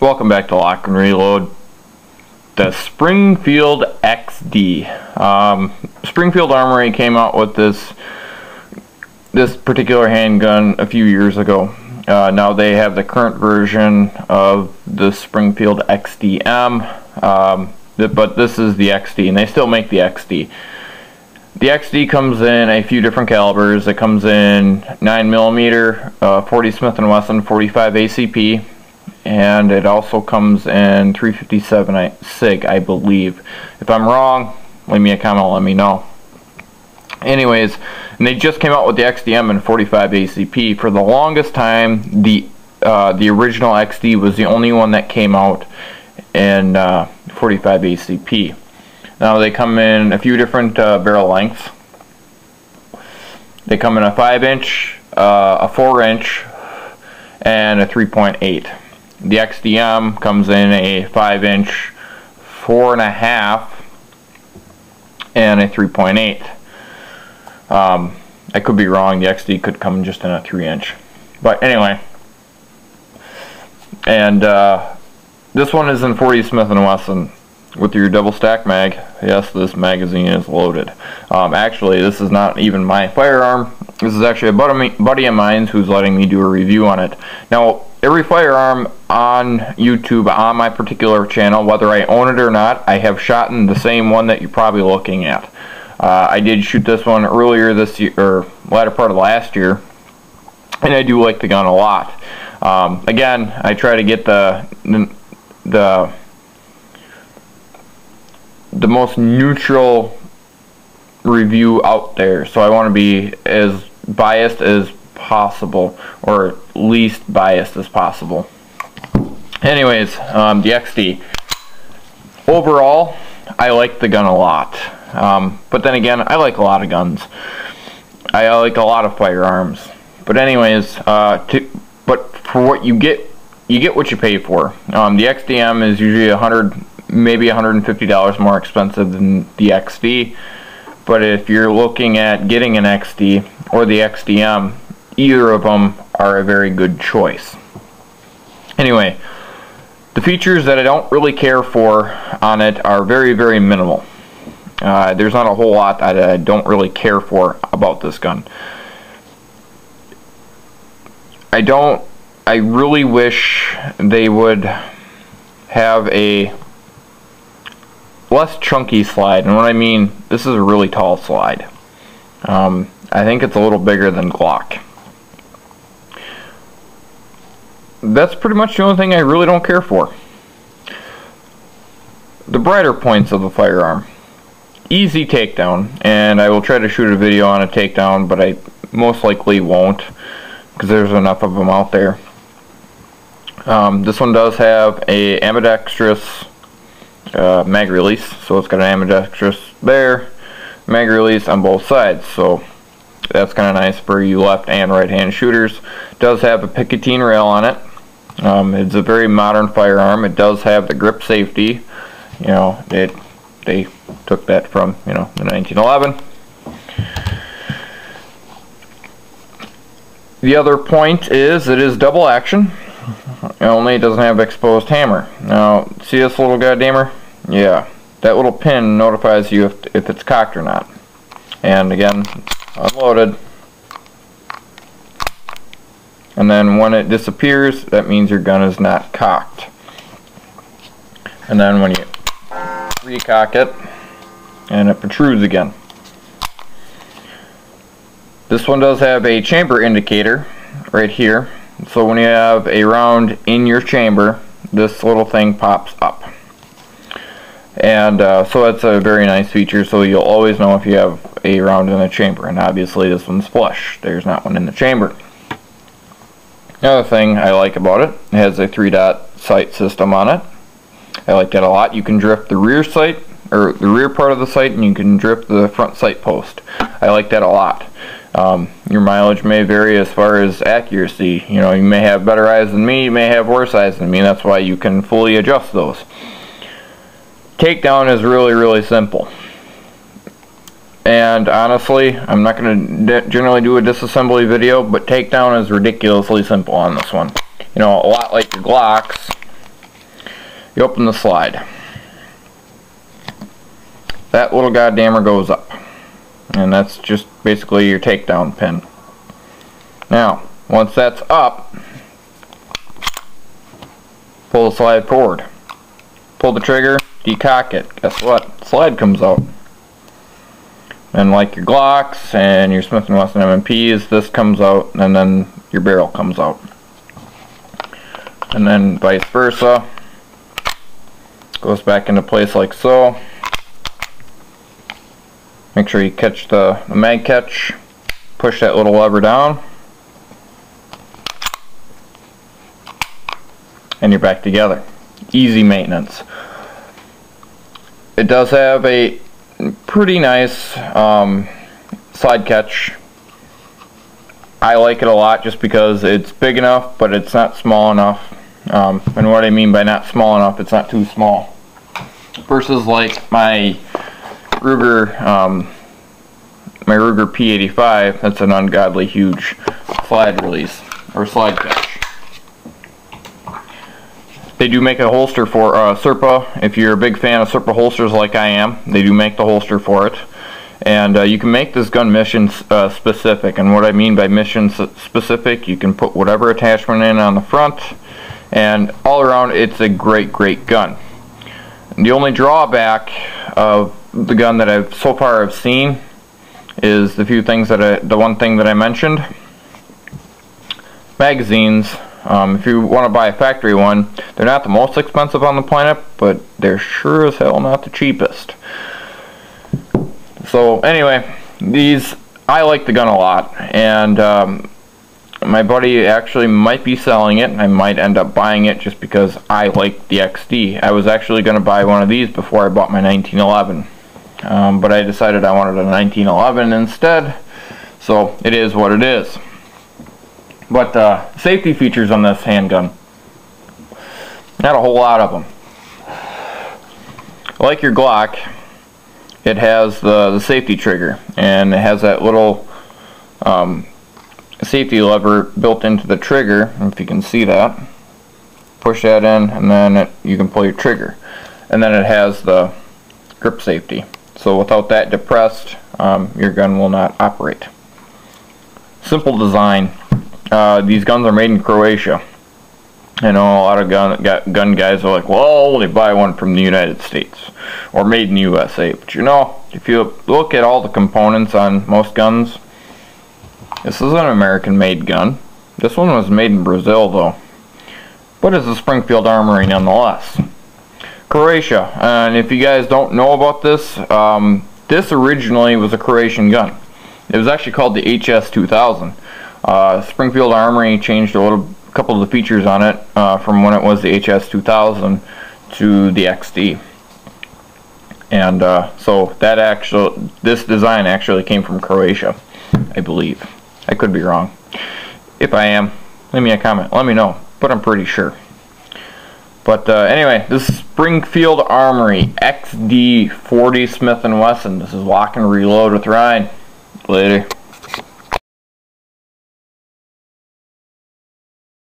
Welcome back to Lock and Reload. The Springfield XD. Springfield Armory came out with this particular handgun a few years ago. Now they have the current version of the Springfield XDM, but this is the XD, and they still make the XD. The XD comes in a few different calibers. It comes in 9mm, 40 Smith & Wesson, 45 ACP, and it also comes in 357 SIG, I believe. If I'm wrong, leave me a comment, let me know. Anyways, and they just came out with the XDM in 45 ACP. For the longest time, the original XD was the only one that came out in 45 ACP. Now they come in a few different barrel lengths. They come in a 5-inch, a 4-inch, and a 3.8. The XDM comes in a 5-inch, 4.5, and a 3.8. I could be wrong. The XD could come just in a 3-inch. But anyway, and this one is in 40 Smith & Wesson with your double stack mag. Yes, this magazine is loaded. Actually, this is not even my firearm. This is actually a buddy of mine who's letting me do a review on it. Now, every firearm on YouTube on my particular channel, whether I own it or not, I have shot in the same one that you're probably looking at. I did shoot this one earlier this year, or latter part of last year, and I do like the gun a lot. Again, I try to get the most neutral review out there, so I want to be as biased as possible, or least biased as possible. Anyways, the XD. Overall, I like the gun a lot. But then again, I like a lot of guns. I like a lot of firearms. But anyways, but for what you get what you pay for. The XDM is usually maybe $150 more expensive than the XD. But if you're looking at getting an XD or the XDM, either of them are a very good choice. Anyway, the features that I don't really care for on it are very, very minimal. There's not a whole lot that I don't really care for about this gun. I really wish they would have a less chunky slide, and what I mean, this is a really tall slide. I think it's a little bigger than Glock. That's pretty much the only thing I really don't care for. The brighter points of the firearm. Easy takedown, and I will try to shoot a video on a takedown, but I most likely won't, because there's enough of them out there. This one does have a ambidextrous mag release, so it's got an ambidextrous there, mag release on both sides, so that's kind of nice for you left and right hand shooters. It does have a Picatinny rail on it. It's a very modern firearm. It does have the grip safety. You know, they took that from, you know, the 1911. The other point is it is double action, only it doesn't have exposed hammer. Now, see this little goddamer? Yeah, that little pin notifies you if it's cocked or not. And again, unloaded. And then when it disappears, that means your gun is not cocked. And then when you recock it, and it protrudes again. This one does have a chamber indicator right here, so when you have a round in your chamber, this little thing pops up. And so that's a very nice feature, so you'll always know if you have a round in the chamber, and obviously this one's flush. There's not one in the chamber. Another thing I like about it, it has a 3-dot sight system on it. I like that a lot. You can drift the rear sight, or the rear part of the sight, and you can drift the front sight post. I like that a lot. Your mileage may vary as far as accuracy. You know, you may have better eyes than me, you may have worse eyes than me. That's why you can fully adjust those. Takedown is really, really simple. And honestly, I'm not going to generally do a disassembly video, but takedown is ridiculously simple on this one. You know, a lot like your Glocks, You open the slide. That little goddammer goes up. And that's just basically your takedown pin. Now, once that's up, pull the slide forward. Pull the trigger, decock it. Guess what? Slide comes out. And like your Glocks and your Smith & Wesson M&Ps, this comes out and then your barrel comes out. And then vice versa. Goes back into place like so. Make sure you catch the mag catch. Push that little lever down. And you're back together. Easy maintenance. It does have a pretty nice slide catch. I like it a lot just because it's big enough, but it's not small enough. And what I mean by not small enough, it's not too small. Versus like my Ruger P85, that's an ungodly huge slide release or slide catch. They do make a holster for Serpa. If you're a big fan of Serpa holsters like I am, they do make the holster for it. And you can make this gun mission specific. And what I mean by mission specific, you can put whatever attachment in on the front. And all around, it's a great, great gun. And the only drawback of the gun that I've so far have seen is the one thing that I mentioned. Magazines. If you want to buy a factory one, they're not the most expensive on the planet, but they're sure as hell not the cheapest. So anyway, I like the gun a lot, and my buddy actually might be selling it, and I might end up buying it just because I like the XD. I was actually going to buy one of these before I bought my 1911, but I decided I wanted a 1911 instead, so it is what it is. But safety features on this handgun, not a whole lot of them. Like your Glock, it has the safety trigger, and it has that little safety lever built into the trigger. If you can see that, push that in, and then you can pull your trigger. And then it has the grip safety. So without that depressed, your gun will not operate. Simple design. These guns are made in Croatia. I know a lot of gun guys are like, well, they buy one from the United States or made in the USA. But you know, if you look at all the components on most guns, this is an American-made gun. This one was made in Brazil, though. But it's a Springfield Armory nonetheless. Croatia. And if you guys don't know about this, this originally was a Croatian gun. It was actually called the HS-2000. Springfield Armory changed a couple of the features on it from when it was the HS-2000 to the XD. And so this design actually came from Croatia, I believe. I could be wrong. If I am, leave me a comment. Let me know, but I'm pretty sure. But anyway, this is Springfield Armory XD 40 Smith & Wesson. This is Lock and Reload with Ryan. Later.